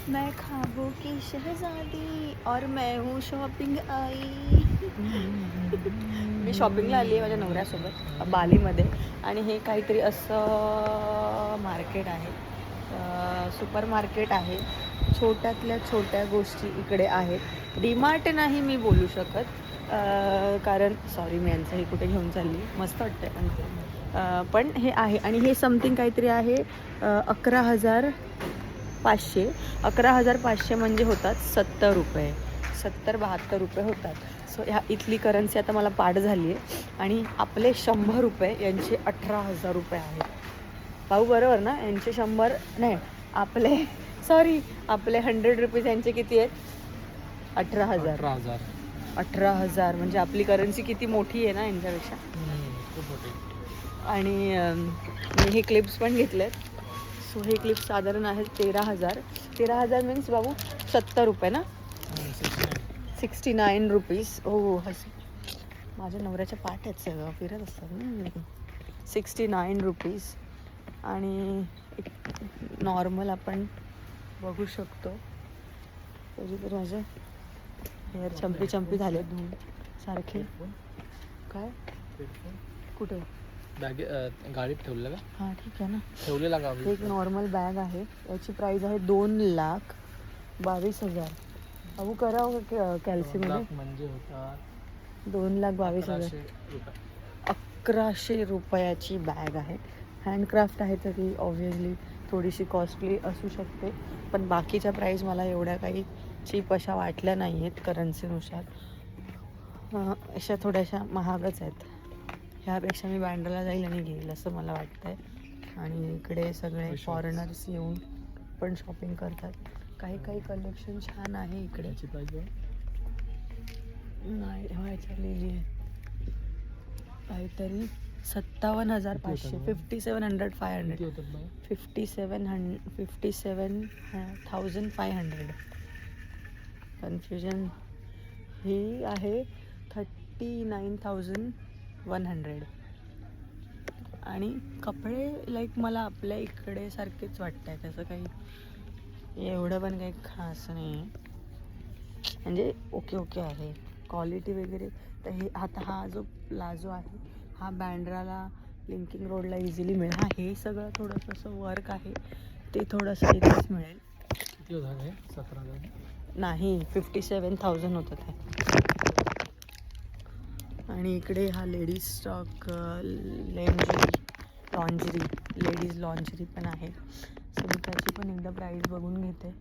मैं ख्वाबों की शहजादी और मैं हूँ शॉपिंग आई. मी शॉपिंगला आली आहे माझ्या नवऱ्यासोबत बालीमध्ये. आणि हे काहीतरी असं मार्केट आहे, सुपर मार्केट आहे. छोट्यातल्या छोट्या गोष्टी इकडे आहेत. डीमार्ट नाही मी बोलू शकत, कारण सॉरी मी यांचं हे कुठे घेऊन चालली, मस्त वाटतं पण हे आहे. आणि हे समथिंग काहीतरी आहे 11,500. 11,500 म्हणजे होतात 70 रुपये, 70-72 रुपये होतात. सो ह्या इथली करन्सी आता मला पाठ झाली आहे. आणि आपले 100 रुपये यांचे 18,000 रुपये आहेत. भाऊ बरोबर ना? यांचे 100 नाही, आपले सॉरी आपले 100 रुपीज यांचे किती आहेत? 18,000. 18,000 म्हणजे आपली करन्सी किती मोठी आहे ना यांच्यापेक्षा. खूप मोठी. आणि मी हे क्लिप्स पण घेतलेत. सो हे क्लिप्स साधारण आहेत 13,000. 13,000 मीन्स बाबू 70 रुपये ना? 69 रुपीज. हो माझ्या नवऱ्याच्या पाठ आहेत सगळं फिरत असतात. 69 रुपीज. आणि एक नॉर्मल आपण बघू शकतो. तरी तर माझे हेअर चंपी झाले धुवून सारखे. काय कुठे गाडीत ठेवलेलं का? हां ठीक आहे ना, ठेवलेला का? एक नॉर्मल बॅग आहे. याची प्राईस आहे 2,22,000. अहो करा कॅल्सीमध्ये म्हणजे होता 2,22,000. 1100 रुपयाची बॅग आहे. हँडक्राफ्ट आहे तर ती ऑब्व्हियसली थोडीशी कॉस्टली असू शकते, पण बाकीच्या प्राईस मला एवढ्या काही चीप अशा वाटल्या नाही आहेत करन्सीनुसार. अशा थोड्याशा महागच आहेत. ह्यापेक्षा मी बँड्राला जाईल आणि घेईल असं मला वाटतं आहे. आणि इकडे सगळे फॉरेनर्स येऊन पण शॉपिंग करतात. काही काही कलेक्शन छान आहे इकडे. नाही व्हायच्या लिहिली आहे काहीतरी 57,500. 57,500. कन्फ्युजन ही आहे 39,100. आणि कपडे लाईक मला आपल्या इकडे सारखेच वाटत आहेत, असं काही एवढं पण काही खास नाही आहे. म्हणजे ओके आहे क्वालिटी वगैरे. तर हे आता हा जो प्लाझो आहे हा बँड्राला लिंकिंग रोडला इझिली मिळेल. हा हे सगळं थोडंसं असं वर्क आहे ते थोडंसं इथेच मिळेल. किती होतं हे? 17,000 नाही 57,000 होतं ते. आणि इकडे हा लेडीज स्टॉक लेडीज लॉन्जरी पण आहे. सो मी त्याची पण एकदा प्राईस बघून घेते.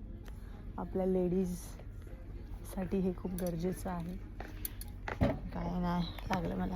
आपल्या लेडीजसाठी हे खूप गरजेचं आहे. काय नाही लागलं मला.